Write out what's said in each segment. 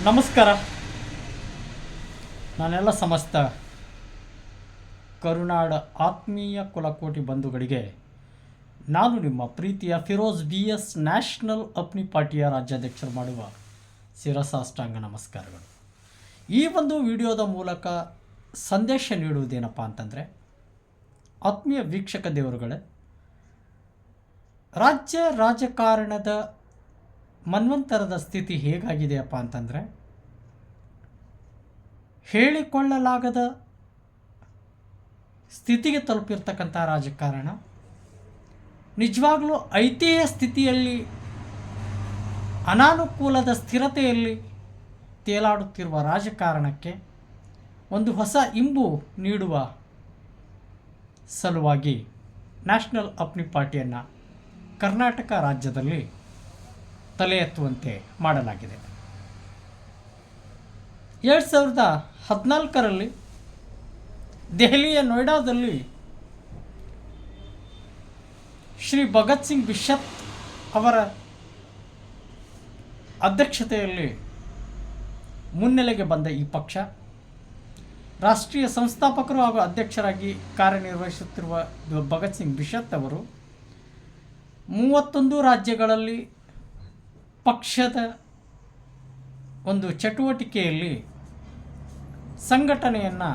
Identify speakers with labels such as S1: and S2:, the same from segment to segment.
S1: ನಮಸ್ಕಾರ. ನಾನೆಲ್ಲ ಸಮಸ್ತ ಕರುನಾಡ ಆತ್ಮೀಯ ಕುಲಕೋಟಿ ಬಂಧುಗಳಿಗೆ ನಾನು ನಿಮ್ಮ ಪ್ರೀತಿಯ ಫಿರೋಜ್ BS ನ್ಯಾಷನಲ್ ಅಪ್ನಿ ಪಾರ್ಟಿಯ ರಾಜ್ಯಾಧ್ಯಕ್ಷರು ಮಾಡುವ ಶಿರಸಾಷ್ಟಾಂಗ ನಮಸ್ಕಾರಗಳು. ಈ ಒಂದು ವಿಡಿಯೋದ ಮೂಲಕ ಸಂದೇಶ ನೀಡುವುದೇನಪ್ಪ ಅಂತಂದರೆ, ಆತ್ಮೀಯ ವೀಕ್ಷಕ ದೇವರುಗಳೇ, ರಾಜ್ಯ ರಾಜಕಾರಣದ ಮನ್ವಂತರದ ಸ್ಥಿತಿ ಹೇಗಾಗಿದೆಯಪ್ಪ ಅಂತಂದರೆ, ಹೇಳಿಕೊಳ್ಳಲಾಗದ ಸ್ಥಿತಿಗೆ ತಲುಪಿರ್ತಕ್ಕಂಥ ರಾಜಕಾರಣ, ನಿಜವಾಗಲೂ ಐತಿಹ್ಯ ಸ್ಥಿತಿಯಲ್ಲಿ ಅನಾನುಕೂಲದ ಸ್ಥಿರತೆಯಲ್ಲಿ ತೇಲಾಡುತ್ತಿರುವ ರಾಜಕಾರಣಕ್ಕೆ ಒಂದು ಹೊಸ ಇಂಬು ನೀಡುವ ಸಲುವಾಗಿ ನ್ಯಾಷನಲ್ ಅಪ್ನಿ ಪಾರ್ಟಿಯನ್ನು ಕರ್ನಾಟಕ ರಾಜ್ಯದಲ್ಲಿ ತಲೆ ಎತ್ತುವಂತೆ ಮಾಡಲಾಗಿದೆ. 2014ರಲ್ಲಿ ದೆಹಲಿಯ ನೋಯ್ಡಾದಲ್ಲಿ ಶ್ರೀ ಭಗತ್ ಸಿಂಗ್ ಬಿಷಪ್ ಅವರ ಅಧ್ಯಕ್ಷತೆಯಲ್ಲಿ ಮುನ್ನೆಲೆಗೆ ಬಂದ ಈ ಪಕ್ಷ ರಾಷ್ಟ್ರೀಯ ಸಂಸ್ಥಾಪಕರು ಹಾಗೂ ಅಧ್ಯಕ್ಷರಾಗಿ ಕಾರ್ಯನಿರ್ವಹಿಸುತ್ತಿರುವ ಭಗತ್ ಸಿಂಗ್ ಬಿಷಪ್ ಅವರು 31 ರಾಜ್ಯಗಳಲ್ಲಿ ಪಕ್ಷದ ಒಂದು ಚಟುವಟಿಕೆಯಲ್ಲಿ ಸಂಘಟನೆಯನ್ನು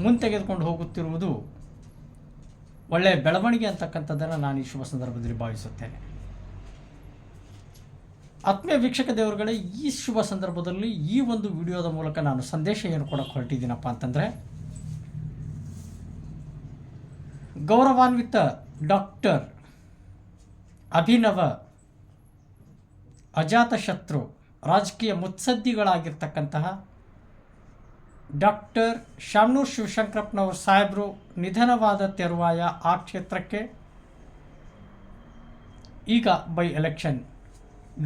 S1: ಮುಂತೆಗೆದುಕೊಂಡು ಹೋಗುತ್ತಿರುವುದು ಒಳ್ಳೆಯ ಬೆಳವಣಿಗೆ ಅಂತಕ್ಕಂಥದ್ದನ್ನು ನಾನು ಈ ಶುಭ ಸಂದರ್ಭದಲ್ಲಿ ಭಾವಿಸುತ್ತೇನೆ. ಆತ್ಮೀಯ ವೀಕ್ಷಕ ದೇವರುಗಳೇ, ಈ ಶುಭ ಸಂದರ್ಭದಲ್ಲಿ ಈ ಒಂದು ವಿಡಿಯೋದ ಮೂಲಕ ನಾನು ಸಂದೇಶ ಏನು ಕೊಡೋಕ್ಕೆ ಹೊರಟಿದ್ದೀನಪ್ಪ ಅಂತಂದರೆ, ಗೌರವಾನ್ವಿತ ಡಾಕ್ಟರ್ ಅಭಿನವ ಅಜಾತಶತ್ರು ರಾಜಕೀಯ ಮುತ್ಸದ್ದಿಗಳಾಗಿರ್ತಕ್ಕಂತಹ ಡಾಕ್ಟರ್ ಶಾಮನೂರು ಶಿವಶಂಕರಪ್ಪನವರು ಸಾಹೇಬರು ನಿಧನವಾದ ತೆರುವಾಯ ಆ ಕ್ಷೇತ್ರಕ್ಕೆ ಈಗ ಬೈ ಎಲೆಕ್ಷನ್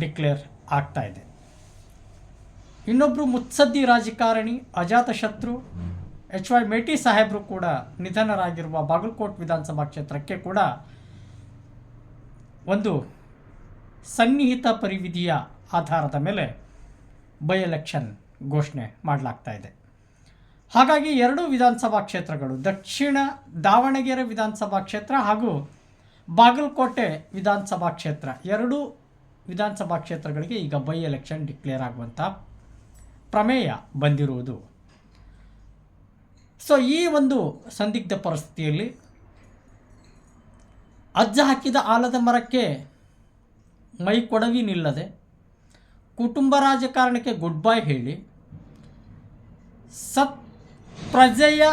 S1: ಡಿಕ್ಲೇರ್ ಆಗ್ತಾ ಇದೆ. ಇನ್ನೊಬ್ಬರು ಮುತ್ಸದ್ದಿ ರಾಜಕಾರಣಿ ಅಜಾತಶತ್ರು HY ಮೇಟಿ ಸಾಹೇಬರು ಕೂಡ ನಿಧನರಾಗಿರುವ ಬಾಗಲಕೋಟ್ ವಿಧಾನಸಭಾ ಕ್ಷೇತ್ರಕ್ಕೆ ಕೂಡ ಒಂದು ಸನ್ನಿಹಿತ ಪರಿವಿಧಿಯ ಆಧಾರದ ಮೇಲೆ ಬೈ ಎಲೆಕ್ಷನ್ ಘೋಷಣೆ ಮಾಡಲಾಗ್ತಾ ಇದೆ. ಹಾಗಾಗಿ ಎರಡೂ ವಿಧಾನಸಭಾ ಕ್ಷೇತ್ರಗಳು, ದಕ್ಷಿಣ ದಾವಣಗೆರೆ ವಿಧಾನಸಭಾ ಕ್ಷೇತ್ರ ಹಾಗೂ ಬಾಗಲಕೋಟೆ ವಿಧಾನಸಭಾ ಕ್ಷೇತ್ರ, ಎರಡೂ ವಿಧಾನಸಭಾ ಕ್ಷೇತ್ರಗಳಿಗೆ ಈಗ ಬೈ ಎಲೆಕ್ಷನ್ ಡಿಕ್ಲೇರ್ ಆಗುವಂಥ ಪ್ರಮೇಯ ಬಂದಿರುವುದು. ಸೊ ಈ ಒಂದು ಸಂದಿಗ್ಧ ಪರಿಸ್ಥಿತಿಯಲ್ಲಿ ಅಜ್ಜ ಹಾಕಿದ ಆಲದ ಮರಕ್ಕೆ ಮೈ ಕೊಡವಿ ನಿಲ್ಲದೆ ಕುಟುಂಬ ರಾಜಕಾರಣಕ್ಕೆ ಗುಡ್ ಬೈ ಹೇಳಿ ಪ್ರಜೆಯ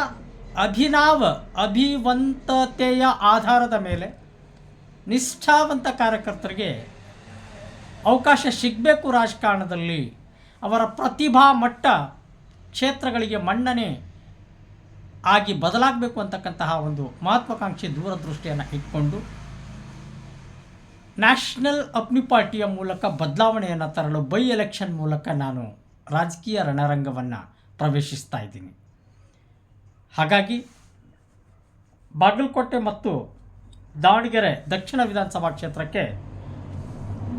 S1: ಅಭಿವಂತತೆಯ ಆಧಾರದ ಮೇಲೆ ನಿಷ್ಠಾವಂತ ಕಾರ್ಯಕರ್ತರಿಗೆ ಅವಕಾಶ ಸಿಗಬೇಕು, ರಾಜಕಾರಣದಲ್ಲಿ ಅವರ ಪ್ರತಿಭಾ ಮಟ್ಟ ಕ್ಷೇತ್ರಗಳಿಗೆ ಮನ್ನಣೆ ಆಗಿ ಬದಲಾಗಬೇಕು ಅಂತಕ್ಕಂತಹ ಒಂದು ಮಹತ್ವಾಕಾಂಕ್ಷಿ ದೂರದೃಷ್ಟಿಯನ್ನು ಇಟ್ಕೊಂಡು ನ್ಯಾಷನಲ್ ಅಪ್ನಿ ಪಾರ್ಟಿಯ ಮೂಲಕ ಬದಲಾವಣೆಯನ್ನು ತರಲು ಬೈ ಎಲೆಕ್ಷನ್ ಮೂಲಕ ನಾನು ರಾಜಕೀಯ ರಣರಂಗವನ್ನು ಪ್ರವೇಶಿಸ್ತಾ ಇದ್ದೀನಿ. ಹಾಗಾಗಿ ಬಾಗಲಕೋಟೆ ಮತ್ತು ದಾವಣಗೆರೆ ದಕ್ಷಿಣ ವಿಧಾನಸಭಾ ಕ್ಷೇತ್ರಕ್ಕೆ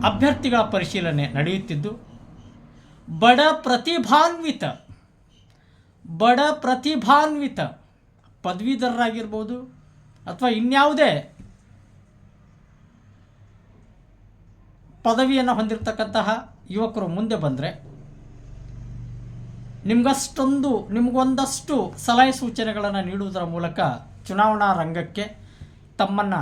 S1: ಅಭ್ಯರ್ಥಿಗಳ ಪರಿಶೀಲನೆ ನಡೆಯುತ್ತಿದ್ದು, ಬಡ ಪ್ರತಿಭಾನ್ವಿತ ಪದವೀಧರರಾಗಿರ್ಬೋದು ಅಥವಾ ಇನ್ಯಾವುದೇ ಪದವಿಯನ್ನು ಹೊಂದಿರತಕ್ಕಂತಹ ಯುವಕರು ಮುಂದೆ ಬಂದರೆ ನಿಮಗೊಂದಷ್ಟು ಸಲಹೆ ಸೂಚನೆಗಳನ್ನು ನೀಡುವುದರ ಮೂಲಕ ಚುನಾವಣಾ ರಂಗಕ್ಕೆ ತಮ್ಮನ್ನು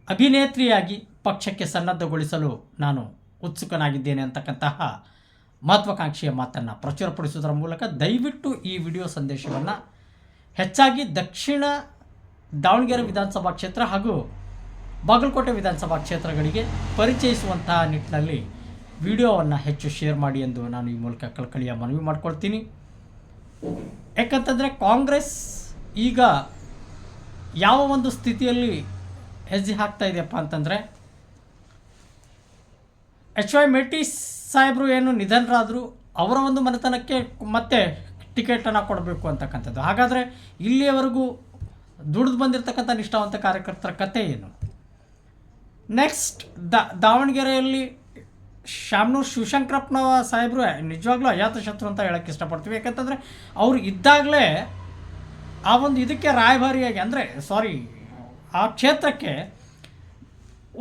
S1: ಅಭಿನೇತ್ರಿಯಾಗಿ ಪಕ್ಷಕ್ಕೆ ಸನ್ನದ್ಧಗೊಳಿಸಲು ನಾನು ಉತ್ಸುಕನಾಗಿದ್ದೇನೆ ಅಂತಕ್ಕಂತಹ ಮಹತ್ವಾಕಾಂಕ್ಷೆಯ ಮಾತನ್ನು ಪ್ರಚುರಪಡಿಸುವುದರ ಮೂಲಕ ದಯವಿಟ್ಟು ಈ ವಿಡಿಯೋ ಸಂದೇಶವನ್ನು ಹೆಚ್ಚಾಗಿ ದಕ್ಷಿಣ ದಾವಣಗೆರೆ ವಿಧಾನಸಭಾ ಕ್ಷೇತ್ರ ಹಾಗೂ ಬಾಗಲಕೋಟೆ ವಿಧಾನಸಭಾ ಕ್ಷೇತ್ರಗಳಿಗೆ ಪರಿಚಯಿಸುವಂತಹ ನಿಟ್ಟಿನಲ್ಲಿ ವಿಡಿಯೋವನ್ನು ಹೆಚ್ಚು ಶೇರ್ ಮಾಡಿ ಎಂದು ನಾನು ಈ ಮೂಲಕ ಕಳಕಳಿಯ ಮನವಿ ಮಾಡಿಕೊಳ್ತೀನಿ. ಯಾಕಂತಂದರೆ ಕಾಂಗ್ರೆಸ್ ಈಗ ಯಾವ ಒಂದು ಸ್ಥಿತಿಯಲ್ಲಿ ಹೆಜ್ಜೆ ಹಾಕ್ತಾ ಇದೆಯಪ್ಪ ಅಂತಂದರೆ, HY ಮೇಟಿ ಸಾಹೇಬರು ಏನು ನಿಧನರಾದರು, ಅವರ ಒಂದು ಮನೆತನಕ್ಕೆ ಮತ್ತೆ ಟಿಕೆಟನ್ನು ಕೊಡಬೇಕು ಅಂತಕ್ಕಂಥದ್ದು. ಹಾಗಾದರೆ ಇಲ್ಲಿಯವರೆಗೂ ದುಡಿದು ಬಂದಿರತಕ್ಕಂಥ ನಿಷ್ಠಾವಂತ ಕಾರ್ಯಕರ್ತರ ಕತೆ ಏನು? ನೆಕ್ಸ್ಟ್ ದಾವಣಗೆರೆಯಲ್ಲಿ ಶಾಮನೂರು ಶಿವಶಂಕರಪ್ಪನ ಸಾಹೇಬರು ನಿಜವಾಗ್ಲೂ ಅಜಾತಶತ್ರು ಅಂತ ಹೇಳೋಕ್ಕೆ ಇಷ್ಟಪಡ್ತೀವಿ. ಯಾಕಂತಂದರೆ ಅವರು ಇದ್ದಾಗಲೇ ಆ ಒಂದು ಇದಕ್ಕೆ ರಾಯಭಾರಿಯಾಗಿ ಆ ಕ್ಷೇತ್ರಕ್ಕೆ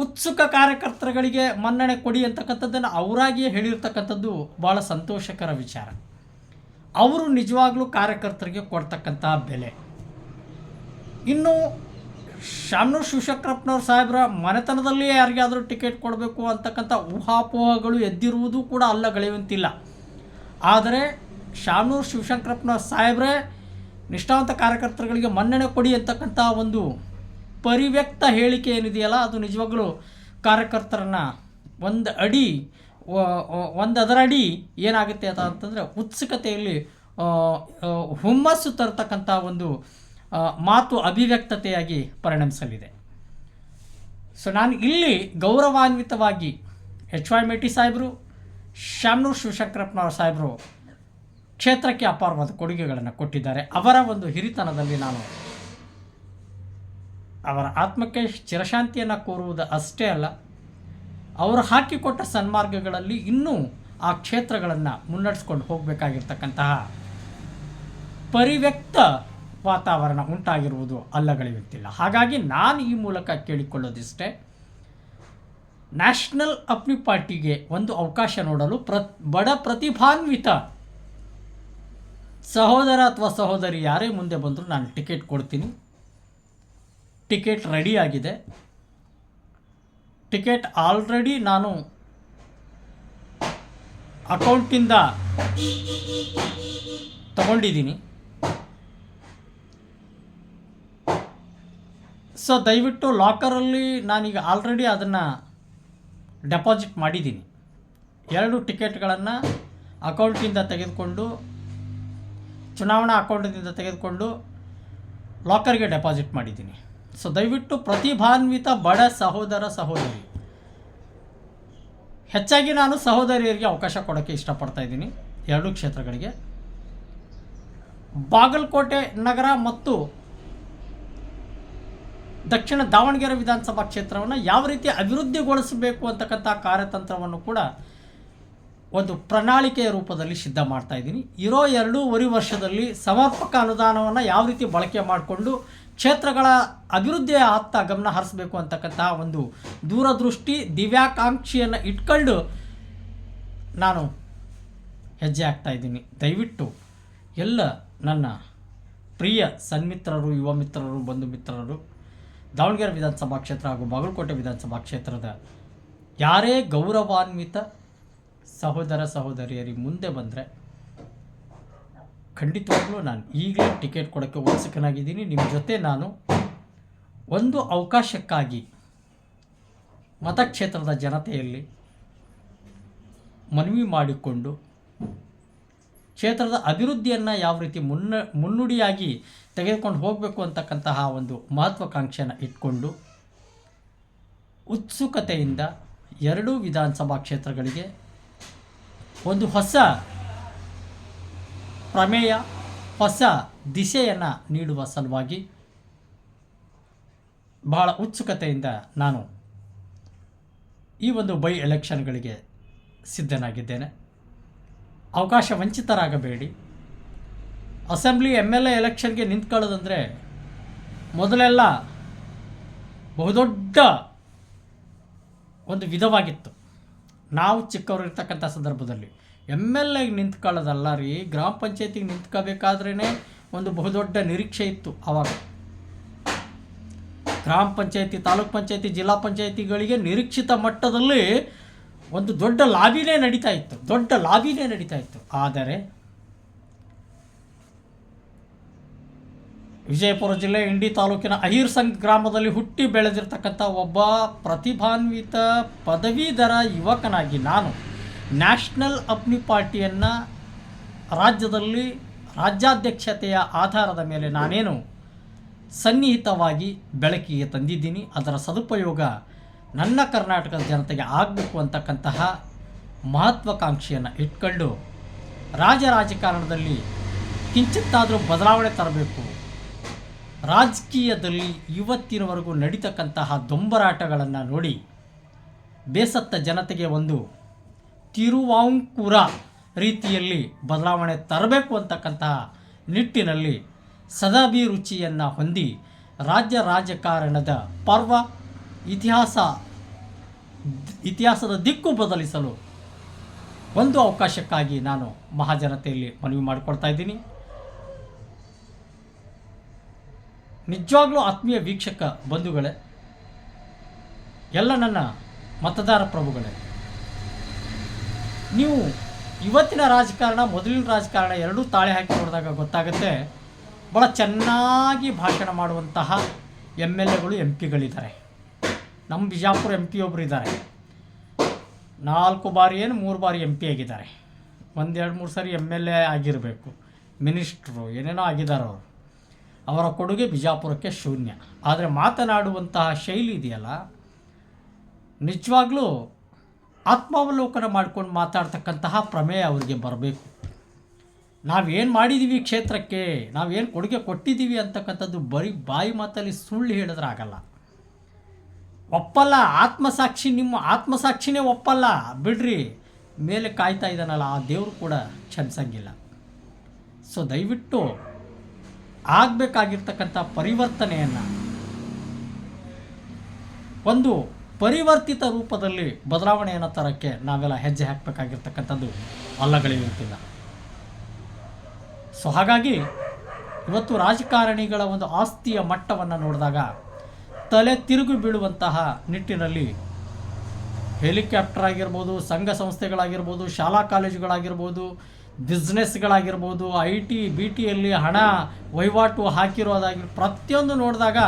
S1: ಉತ್ಸುಕ ಕಾರ್ಯಕರ್ತರುಗಳಿಗೆ ಮನ್ನಣೆ ಕೊಡಿ ಅಂತಕ್ಕಂಥದ್ದನ್ನು ಅವರಾಗಿಯೇ ಹೇಳಿರ್ತಕ್ಕಂಥದ್ದು ಭಾಳ ಸಂತೋಷಕರ ವಿಚಾರ. ಅವರು ನಿಜವಾಗ್ಲೂ ಕಾರ್ಯಕರ್ತರಿಗೆ ಕೊಡ್ತಕ್ಕಂತಹ ಬೆಲೆ. ಇನ್ನು ಶಾಮನೂರು ಶಿವಶಂಕರಪ್ಪನವ್ರ ಸಾಹೇಬರ ಮನೆತನದಲ್ಲಿ ಯಾರಿಗಾದರೂ ಟಿಕೆಟ್ ಕೊಡಬೇಕು ಅಂತಕ್ಕಂಥ ಊಹಾಪೋಹಗಳು ಎದ್ದಿರುವುದು ಕೂಡ ಅಲ್ಲಗಳೆಯುವಂತಿಲ್ಲ. ಆದರೆ ಶಾಮನೂರು ಶಿವಶಂಕರಪ್ಪನವ್ರ ಸಾಹೇಬ್ರೇ ನಿಷ್ಠಾವಂತ ಕಾರ್ಯಕರ್ತರುಗಳಿಗೆ ಮನ್ನಣೆ ಕೊಡಿ ಅಂತಕ್ಕಂಥ ಒಂದು ಪರಿವ್ಯಕ್ತ ಹೇಳಿಕೆ ಏನಿದೆಯಲ್ಲ, ಅದು ನಿಜವಾಗ್ಲೂ ಕಾರ್ಯಕರ್ತರನ್ನು ಅದರ ಅಡಿ ಏನಾಗುತ್ತೆ ಅಂತಂದರೆ ಉತ್ಸುಕತೆಯಲ್ಲಿ ಹುಮ್ಮಸ್ಸು ತರತಕ್ಕಂಥ ಒಂದು ಮಾತು ಅಭಿವ್ಯಕ್ತತೆಯಾಗಿ ಪರಿಣಮಿಸಲಿದೆ. ಸೊ ನಾನು ಇಲ್ಲಿ ಗೌರವಾನ್ವಿತವಾಗಿ HY ಮೇಟಿ ಸಾಹೇಬರು, ಶಾಮನೂರು ಶಿವಶಂಕರಪ್ಪನವ್ರ ಸಾಹೇಬರು ಕ್ಷೇತ್ರಕ್ಕೆ ಅಪಾರವಾದ ಕೊಡುಗೆಗಳನ್ನು ಕೊಟ್ಟಿದ್ದಾರೆ. ಅವರ ಒಂದು ಹಿರಿತನದಲ್ಲಿ ನಾನು ಅವರ ಆತ್ಮಕ್ಕೆ ಚಿರಶಾಂತಿಯನ್ನು ಕೋರುವುದು ಅಷ್ಟೇ ಅಲ್ಲ, ಅವರು ಹಾಕಿಕೊಟ್ಟ ಸನ್ಮಾರ್ಗಗಳಲ್ಲಿ ಇನ್ನೂ ಆ ಕ್ಷೇತ್ರಗಳನ್ನು ಮುನ್ನಡೆಸ್ಕೊಂಡು ಹೋಗಬೇಕಾಗಿರ್ತಕ್ಕಂತಹ ಪರಿವ್ಯಕ್ತ ವಾತಾವರಣ ಉಂಟಾಗಿರುವುದು ಅಲ್ಲಗಳೆಯುತ್ತಿಲ್ಲ. ಹಾಗಾಗಿ ನಾನು ಈ ಮೂಲಕ ಕೇಳಿಕೊಳ್ಳೋದಿಷ್ಟೇ, ನ್ಯಾಷನಲ್ ಅಪ್ನಿ ಪಾರ್ಟಿಗೆ ಒಂದು ಅವಕಾಶ ನೋಡಲು ಬಡ ಪ್ರತಿಭಾನ್ವಿತ ಸಹೋದರ ಅಥವಾ ಸಹೋದರಿ ಯಾರೇ ಮುಂದೆ ಬಂದರೂ ನಾನು ಟಿಕೆಟ್ ಕೊಡ್ತೀನಿ. ಟಿಕೆಟ್ ರೆಡಿಯಾಗಿದೆ. ಟಿಕೆಟ್ ಆಲ್ರೆಡಿ ನಾನು ಅಕೌಂಟಿಂದ ತಗೊಂಡಿದ್ದೀನಿ. ಸೊ ದಯವಿಟ್ಟು ಲಾಕರಲ್ಲಿ ನಾನೀಗ ಆಲ್ರೆಡಿ ಅದನ್ನು ಡೆಪಾಸಿಟ್ ಮಾಡಿದ್ದೀನಿ. 2 ಟಿಕೆಟ್ಗಳನ್ನು ಅಕೌಂಟಿಂದ ತೆಗೆದುಕೊಂಡು, ಚುನಾವಣಾ ಅಕೌಂಟಿಂದ ತೆಗೆದುಕೊಂಡು ಲಾಕರ್ಗೆ ಡೆಪಾಸಿಟ್ ಮಾಡಿದ್ದೀನಿ. ಸೊ ದಯವಿಟ್ಟು ಪ್ರತಿಭಾನ್ವಿತ ಬಡ ಸಹೋದರ ಸಹೋದರಿ, ಹೆಚ್ಚಾಗಿ ನಾನು ಸಹೋದರಿಯರಿಗೆ ಅವಕಾಶ ಕೊಡೋಕ್ಕೆ ಇಷ್ಟಪಡ್ತಾ ಇದ್ದೀನಿ. 2 ಕ್ಷೇತ್ರಗಳಿಗೆ, ಬಾಗಲಕೋಟೆ ನಗರ ಮತ್ತು ದಕ್ಷಿಣ ದಾವಣಗೆರೆ ವಿಧಾನಸಭಾ ಕ್ಷೇತ್ರವನ್ನು ಯಾವ ರೀತಿ ಅಭಿವೃದ್ಧಿಗೊಳಿಸಬೇಕು ಅಂತಕ್ಕಂಥ ಕಾರ್ಯತಂತ್ರವನ್ನು ಕೂಡ ಒಂದು ಪ್ರಣಾಳಿಕೆಯ ರೂಪದಲ್ಲಿ ಸಿದ್ಧ ಮಾಡ್ತಾ ಇದ್ದೀನಿ. ಇರೋ 2.5 ವರ್ಷದಲ್ಲಿ ಸಮರ್ಪಕ ಅನುದಾನವನ್ನು ಯಾವ ರೀತಿ ಬಳಕೆ ಮಾಡಿಕೊಂಡು ಕ್ಷೇತ್ರಗಳ ಅಭಿವೃದ್ಧಿಯ ಅತ್ತ ಗಮನ ಹರಿಸಬೇಕು ಅಂತಕ್ಕಂತಹ ಒಂದು ದೂರದೃಷ್ಟಿ, ದಿವ್ಯಾಕಾಂಕ್ಷೆಯನ್ನು ಇಟ್ಕೊಂಡು ನಾನು ಹೆಜ್ಜೆ ಆಗ್ತಾಯಿದ್ದೀನಿ. ದಯವಿಟ್ಟು ಎಲ್ಲ ನನ್ನ ಪ್ರಿಯ ಸನ್ಮಿತ್ರರು, ಯುವ ಮಿತ್ರರು, ಬಂಧು ಮಿತ್ರರು, ದಾವಣಗೆರೆ ವಿಧಾನಸಭಾ ಕ್ಷೇತ್ರ ಹಾಗೂ ಬಾಗಲಕೋಟೆ ವಿಧಾನಸಭಾ ಕ್ಷೇತ್ರದ ಯಾರೇ ಗೌರವಾನ್ವಿತ ಸಹೋದರ ಸಹೋದರಿಯರಿಗೆ ಮುಂದೆ ಬಂದರೆ ಖಂಡಿತವಾಗ್ಲೂ ನಾನು ಈಗಲೇ ಟಿಕೆಟ್ ಕೊಡೋಕ್ಕೆ ಉತ್ಸುಕನಾಗಿದ್ದೀನಿ. ನಿಮ್ಮ ಜೊತೆ ನಾನು ಒಂದು ಅವಕಾಶಕ್ಕಾಗಿ ಮತಕ್ಷೇತ್ರದ ಜನತೆಯಲ್ಲಿ ಮನವಿ ಮಾಡಿಕೊಂಡು ಕ್ಷೇತ್ರದ ಅಭಿವೃದ್ಧಿಯನ್ನು ಯಾವ ರೀತಿ ಮುನ್ನುಡಿಯಾಗಿ ತೆಗೆದುಕೊಂಡು ಹೋಗಬೇಕು ಅಂತಕ್ಕಂತಹ ಒಂದು ಮಹತ್ವಾಕಾಂಕ್ಷೆಯನ್ನು ಇಟ್ಕೊಂಡು ಉತ್ಸುಕತೆಯಿಂದ 2 ವಿಧಾನಸಭಾ ಕ್ಷೇತ್ರಗಳಿಗೆ ಒಂದು ಹೊಸ ಪ್ರಮೇಯ, ಹೊಸ ದಿಶೆಯನ್ನು ನೀಡುವ ಸಲುವಾಗಿ ಬಹಳ ಉತ್ಸುಕತೆಯಿಂದ ನಾನು ಈ ಒಂದು ಬೈ ಎಲೆಕ್ಷನ್ಗಳಿಗೆ ಸಿದ್ಧನಾಗಿದ್ದೇನೆ. ಅವಕಾಶ ವಂಚಿತರಾಗಬೇಡಿ. ಅಸೆಂಬ್ಲಿ MLA ಎಲೆಕ್ಷನ್ಗೆ ನಿಂತ್ಕೊಳ್ಳೋದಂದರೆ ಮೊದಲೆಲ್ಲ ಬಹುದೊಡ್ಡ ಒಂದು ವಿಧವಾಗಿತ್ತು. ನಾವು ಚಿಕ್ಕವರು ಇರ್ತಕ್ಕಂಥ ಸಂದರ್ಭದಲ್ಲಿ MLA ನಿಂತ್ಕೊಳ್ಳೋದಲ್ಲ ರೀ, ಗ್ರಾಮ ಪಂಚಾಯತಿಗೆ ನಿಂತ್ಕೋಬೇಕಾದ್ರೇ ಒಂದು ಬಹುದೊಡ್ಡ ನಿರೀಕ್ಷೆ ಇತ್ತು. ಆವಾಗ ಗ್ರಾಮ ಪಂಚಾಯತಿ, ತಾಲೂಕ್ ಪಂಚಾಯತಿ, ಜಿಲ್ಲಾ ಪಂಚಾಯತಿಗಳಿಗೆ ನಿರೀಕ್ಷಿತ ಮಟ್ಟದಲ್ಲಿ ಒಂದು ದೊಡ್ಡ ಲಾಬಿನೇ ನಡೀತಾ ಇತ್ತು. ಆದರೆ ವಿಜಯಪುರ ಜಿಲ್ಲೆ ಇಂಡಿ ತಾಲೂಕಿನ ಅಹಿರ್ಸಂಗ್ ಗ್ರಾಮದಲ್ಲಿ ಹುಟ್ಟಿ ಬೆಳೆದಿರ್ತಕ್ಕಂಥ ಒಬ್ಬ ಪ್ರತಿಭಾನ್ವಿತ ಪದವೀಧರ ಯುವಕನಾಗಿ ನಾನು ನ್ಯಾಷನಲ್ ಅಪ್ನಿ ಪಾರ್ಟಿಯನ್ನು ರಾಜ್ಯದಲ್ಲಿ ರಾಜ್ಯಾಧ್ಯಕ್ಷತೆಯ ಆಧಾರದ ಮೇಲೆ ನಾನೇನು ಸನ್ನಿಹಿತವಾಗಿ ಬೆಳಕಿಗೆ ತಂದಿದ್ದೀನಿ. ಅದರ ಸದುಪಯೋಗ ನನ್ನ ಕರ್ನಾಟಕದ ಜನತೆಗೆ ಆಗಬೇಕು ಅಂತಕ್ಕಂತಹ ಮಹತ್ವಾಕಾಂಕ್ಷೆಯನ್ನು ಇಟ್ಕೊಂಡು ರಾಜಕಾರಣದಲ್ಲಿ ಕಿಂಚಿತ್ತಾದರೂ ಬದಲಾವಣೆ ತರಬೇಕು, ರಾಜಕೀಯದಲ್ಲಿ ಇವತ್ತಿನವರೆಗೂ ನಡೀತಕ್ಕಂತಹ ದೊಂಬರಾಟಗಳನ್ನು ನೋಡಿ ಬೇಸತ್ತ ಜನತೆಗೆ ಒಂದು ತಿರುವಾಂಕೂರ ರೀತಿಯಲ್ಲಿ ಬದಲಾವಣೆ ತರಬೇಕು ಅಂತಕ್ಕಂತಹ ನಿಟ್ಟಿನಲ್ಲಿ ಸದಾಭಿರುಚಿಯನ್ನು ಹೊಂದಿ ರಾಜ್ಯ ರಾಜಕಾರಣದ ಪರ್ವ ಇತಿಹಾಸದ ದಿಕ್ಕು ಬದಲಿಸಲು ಒಂದು ಅವಕಾಶಕ್ಕಾಗಿ ನಾನು ಮಹಾಜನತೆಯಲ್ಲಿ ಮನವಿ ಮಾಡಿಕೊಡ್ತಾ ಇದ್ದೀನಿ. ನಿಜವಾಗ್ಲೂ ಆತ್ಮೀಯ ವೀಕ್ಷಕ ಬಂಧುಗಳೇ, ಎಲ್ಲ ನನ್ನ ಮತದಾರ ಪ್ರಭುಗಳೇ, ನೀವು ಇವತ್ತಿನ ರಾಜಕಾರಣ ಮೊದಲಿನ ರಾಜಕಾರಣ ಎರಡೂ ತಾಳೆ ಹಾಕಿ ನೋಡಿದಾಗ ಗೊತ್ತಾಗುತ್ತೆ. ಭಾಳ ಚೆನ್ನಾಗಿ ಭಾಷಣ ಮಾಡುವಂತಹ MLAಗಳು MP ಗಳಿದ್ದಾರೆ. ನಮ್ಮ ಬಿಜಾಪುರ MP ಒಬ್ಬರು ಇದ್ದಾರೆ, 4 ಬಾರಿ 3 ಬಾರಿ MP ಆಗಿದ್ದಾರೆ. 1-2-3 ಸರಿ MLA ಆಗಿರಬೇಕು, ಮಿನಿಸ್ಟ್ರು ಏನೇನೋ ಆಗಿದ್ದಾರೆ. ಅವರ ಕೊಡುಗೆ ಬಿಜಾಪುರಕ್ಕೆ ಶೂನ್ಯ. ಆದರೆ ಮಾತನಾಡುವಂತಹ ಶೈಲಿ ಇದೆಯಲ್ಲ, ನಿಜವಾಗ್ಲೂ ಆತ್ಮಾವಲೋಕನ ಮಾಡ್ಕೊಂಡು ಮಾತಾಡ್ತಕ್ಕಂತಹ ಪ್ರಮೇಯ ಅವರಿಗೆ ಬರಬೇಕು. ನಾವೇನು ಮಾಡಿದ್ದೀವಿ ಕ್ಷೇತ್ರಕ್ಕೆ, ನಾವೇನು ಕೊಡುಗೆ ಕೊಟ್ಟಿದ್ದೀವಿ ಅಂತಕ್ಕಂಥದ್ದು ಬರೀ ಬಾಯಿ ಮಾತಲ್ಲಿ ಸುಳ್ಳು ಹೇಳಿದ್ರೆ ಆಗಲ್ಲ. ಒಪ್ಪಲ್ಲ ಆತ್ಮಸಾಕ್ಷಿ, ನಿಮ್ಮ ಆತ್ಮಸಾಕ್ಷಿನೇ ಒಪ್ಪಲ್ಲ ಬಿಡ್ರಿ. ಮೇಲೆ ಕಾಯ್ತಾ ಇದ್ದಾನಲ್ಲ ಆ ದೇವರು ಕೂಡ ಕ್ಷಮಿಸಂಗಿಲ್ಲ. ಸೊ ದಯವಿಟ್ಟು ಆಗಬೇಕಾಗಿರ್ತಕ್ಕಂಥ ಪರಿವರ್ತನೆಯನ್ನು ಒಂದು ಪರಿವರ್ತಿತ ರೂಪದಲ್ಲಿ ಬದಲಾವಣೆಯನ್ನು ತರೋಕ್ಕೆ ನಾವೆಲ್ಲ ಹೆಜ್ಜೆ ಹಾಕಬೇಕಾಗಿರ್ತಕ್ಕಂಥದ್ದು ಅಲ್ಲಗಳಿರುತ್ತಿಲ್ಲ. ಸೊ ಹಾಗಾಗಿ ಇವತ್ತು ರಾಜಕಾರಣಿಗಳ ಒಂದು ಆಸ್ತಿಯ ಮಟ್ಟವನ್ನು ನೋಡಿದಾಗ ತಲೆ ತಿರುಗಿ ಬೀಳುವಂತಹ ನಿಟ್ಟಿನಲ್ಲಿ ಹೆಲಿಕಾಪ್ಟರ್ ಆಗಿರ್ಬೋದು, ಸಂಘ ಸಂಸ್ಥೆಗಳಾಗಿರ್ಬೋದು, ಶಾಲಾ ಕಾಲೇಜುಗಳಾಗಿರ್ಬೋದು, ಬಿಸ್ನೆಸ್ಗಳಾಗಿರ್ಬೋದು, IT BTಯಲ್ಲಿ ಹಣ ವಹಿವಾಟು ಹಾಕಿರೋದಾಗಿ ಪ್ರತಿಯೊಂದು ನೋಡಿದಾಗ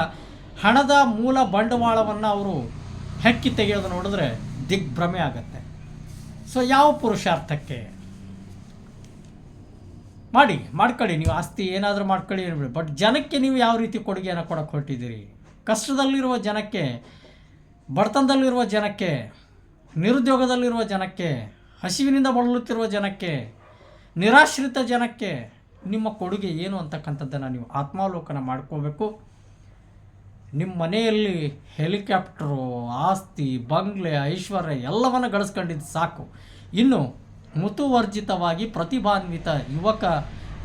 S1: ಹಣದ ಮೂಲ ಬಂಡವಾಳವನ್ನು ಅವರು ಹೆಕ್ಕಿ ತೆಗೆಯೋದು ನೋಡಿದ್ರೆ ದಿಗ್ಭ್ರಮೆ ಆಗುತ್ತೆ. ಸೊ ಯಾವ ಪುರುಷಾರ್ಥಕ್ಕೆ ಮಾಡ್ಕೊಳ್ಳಿ, ನೀವು ಆಸ್ತಿ ಏನಾದರೂ ಮಾಡ್ಕೊಳ್ಳಿ ಏನ್ಬಿಡಿ, ಬಟ್ ಜನಕ್ಕೆ ನೀವು ಯಾವ ರೀತಿ ಕೊಡುಗೆಯನ್ನು ಕೊಡೋಕ್ಕೆ ಹೊರಟಿದ್ದೀರಿ? ಕಷ್ಟದಲ್ಲಿರುವ ಜನಕ್ಕೆ, ಬಡತನದಲ್ಲಿರುವ ಜನಕ್ಕೆ, ನಿರುದ್ಯೋಗದಲ್ಲಿರುವ ಜನಕ್ಕೆ, ಹಸಿವಿನಿಂದ ಬಳಲುತ್ತಿರುವ ಜನಕ್ಕೆ, ನಿರಾಶ್ರಿತ ಜನಕ್ಕೆ ನಿಮ್ಮ ಕೊಡುಗೆ ಏನು ಅಂತಕ್ಕಂಥದ್ದನ್ನು ನೀವು ಆತ್ಮಾವಲೋಕನ ಮಾಡ್ಕೋಬೇಕು. ನಿಮ್ಮ ಮನೆಯಲ್ಲಿ ಹೆಲಿಕಾಪ್ಟರು, ಆಸ್ತಿ, ಬಂಗ್ಲೆ, ಐಶ್ವರ್ಯ ಎಲ್ಲವನ್ನು ಗಳಿಸ್ಕೊಂಡಿದ್ದು ಸಾಕು. ಇನ್ನು ಮುತುವರ್ಜಿತವಾಗಿ ಪ್ರತಿಭಾನ್ವಿತ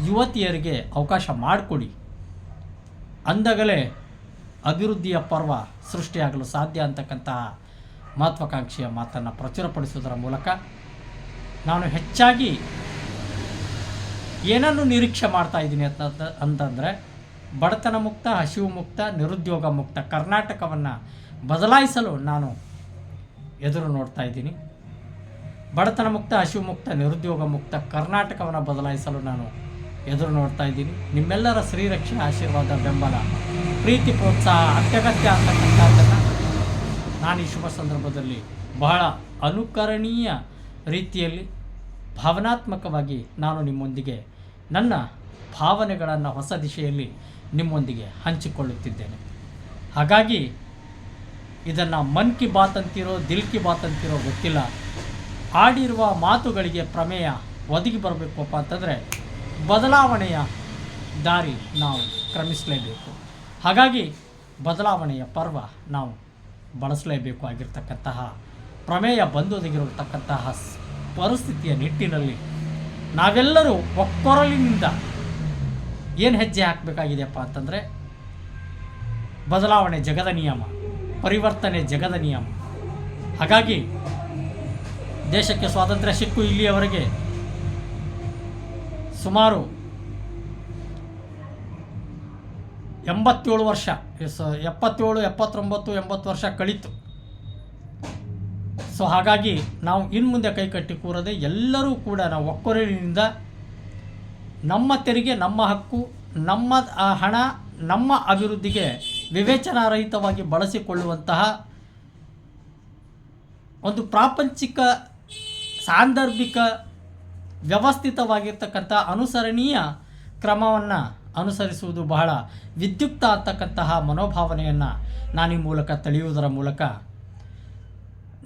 S1: ಯುವತಿಯರಿಗೆ ಅವಕಾಶ ಮಾಡಿಕೊಡಿ. ಅಂದಾಗಲೇ ಅಭಿವೃದ್ಧಿಯ ಪರ್ವ ಸೃಷ್ಟಿಯಾಗಲು ಸಾಧ್ಯ ಅಂತಕ್ಕಂತಹ ಮಹತ್ವಾಕಾಂಕ್ಷೆಯ ಮಾತನ್ನು ಪ್ರಚುರಪಡಿಸುವುದರ ಮೂಲಕ ನಾನು ಹೆಚ್ಚಾಗಿ ಏನನ್ನು ನಿರೀಕ್ಷೆ ಮಾಡ್ತಾ ಇದ್ದೀನಿ ಅಂತಂದರೆ ಬಡತನ ಮುಕ್ತ, ಹಸಿವು ಮುಕ್ತ, ನಿರುದ್ಯೋಗ ಮುಕ್ತ ಕರ್ನಾಟಕವನ್ನು ಬದಲಾಯಿಸಲು ನಾನು ಎದುರು ನೋಡ್ತಾ ಇದ್ದೀನಿ. ಬಡತನ ಮುಕ್ತ, ಹಸಿವು ಮುಕ್ತ, ನಿರುದ್ಯೋಗ ಮುಕ್ತ ಕರ್ನಾಟಕವನ್ನು ಬದಲಾಯಿಸಲು ನಾನು ಎದುರು ನೋಡ್ತಾ ಇದ್ದೀನಿ. ನಿಮ್ಮೆಲ್ಲರ ಶ್ರೀರಕ್ಷೆ, ಆಶೀರ್ವಾದ, ಬೆಂಬಲ, ಪ್ರೀತಿ, ಪ್ರೋತ್ಸಾಹ ಅತ್ಯಗತ್ಯ ಅಂತಕ್ಕಂಥದ್ದನ್ನು ನಾನು ಈ ಶುಭ ಸಂದರ್ಭದಲ್ಲಿ ಬಹಳ ಅನುಕರಣೀಯ ರೀತಿಯಲ್ಲಿ ಭಾವನಾತ್ಮಕವಾಗಿ ನಾನು ನಿಮ್ಮೊಂದಿಗೆ ನನ್ನ ಭಾವನೆಗಳನ್ನು ಹೊಸ ದಿಶೆಯಲ್ಲಿ ನಿಮ್ಮೊಂದಿಗೆ ಹಂಚಿಕೊಳ್ಳುತ್ತಿದ್ದೇನೆ. ಹಾಗಾಗಿ ಇದನ್ನು ಮನ್ ಕಿ ಬಾತ್ ಅಂತಿರೋ, ದಿಲ್ ಕಿ ಬಾತ್ ಅಂತಿರೋ ಗೊತ್ತಿಲ್ಲ, ಆಡಿರುವ ಮಾತುಗಳಿಗೆ ಪ್ರಮೇಯ ಒದಗಿ ಬರಬೇಕಪ್ಪ ಅಂತಂದರೆ ಬದಲಾವಣೆಯ ದಾರಿ ನಾವು ಕ್ರಮಿಸಲೇಬೇಕು. ಹಾಗಾಗಿ ಬದಲಾವಣೆಯ ಪರ್ವ ನಾವು ಬಳಸಲೇಬೇಕು ಆಗಿರ್ತಕ್ಕಂತಹ ಪ್ರಮೇಯ ಬಂದೊದಗಿರತಕ್ಕಂತಹ ಪರಿಸ್ಥಿತಿಯ ನಿಟ್ಟಿನಲ್ಲಿ ನಾವೆಲ್ಲರೂ ಒಕ್ಕೊರಲಿನಿಂದ ಏನು ಹೆಜ್ಜೆ ಹಾಕಬೇಕಾಗಿದೆಯಪ್ಪ ಅಂತಂದರೆ ಬದಲಾವಣೆ ಜಗದ ನಿಯಮ, ಪರಿವರ್ತನೆ ಜಗದ ನಿಯಮ. ಹಾಗಾಗಿ ದೇಶಕ್ಕೆ ಸ್ವಾತಂತ್ರ್ಯ ಸಿಕ್ಕು ಇಲ್ಲಿಯವರೆಗೆ ಸುಮಾರು 87 ವರ್ಷ, 77, 79, 80 ವರ್ಷ ಕಳೀತು. ಸೊ ಹಾಗಾಗಿ ನಾವು ಇನ್ನು ಮುಂದೆ ಕೈಕಟ್ಟಿ ಕೂರದೆ ಎಲ್ಲರೂ ಕೂಡ ನಾವು ಒಕ್ಕೊರಲಿನಿಂದ ನಮ್ಮ ತೆರಿಗೆ, ನಮ್ಮ ಹಕ್ಕು, ನಮ್ಮ ಹಣ, ನಮ್ಮ ಅಭಿವೃದ್ಧಿಗೆ ವಿವೇಚನಾರಹಿತವಾಗಿ ಬಳಸಿಕೊಳ್ಳುವಂತಹ ಒಂದು ಪ್ರಾಪಂಚಿಕ, ಸಾಂದರ್ಭಿಕ, ವ್ಯವಸ್ಥಿತವಾಗಿರ್ತಕ್ಕಂಥ ಅನುಸರಣೀಯ ಕ್ರಮವನ್ನು ಅನುಸರಿಸುವುದು ಬಹಳ ವಿದ್ಯುಕ್ತ ಅಂತಕ್ಕಂತಹ ಮನೋಭಾವನೆಯನ್ನು ನಾನು ಈ ಮೂಲಕ ತಿಳಿಯುವುದರ ಮೂಲಕ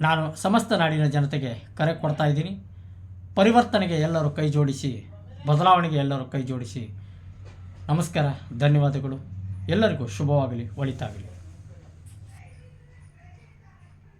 S1: ನಾನು ಸಮಸ್ತ ನಾಡಿನ ಜನತೆಗೆ ಕರೆ ಕೊಡ್ತಾ ಇದ್ದೀನಿ. ಪರಿವರ್ತನೆಗೆ ಎಲ್ಲರೂ ಕೈ ಜೋಡಿಸಿ, ಬದಲಾವಣೆಗೆ ಎಲ್ಲರೂ ಕೈ ಜೋಡಿಸಿ. ನಮಸ್ಕಾರ, ಧನ್ಯವಾದಗಳು. ಎಲ್ಲರಿಗೂ ಶುಭವಾಗಲಿ, ಒಳಿತಾಗಲಿ.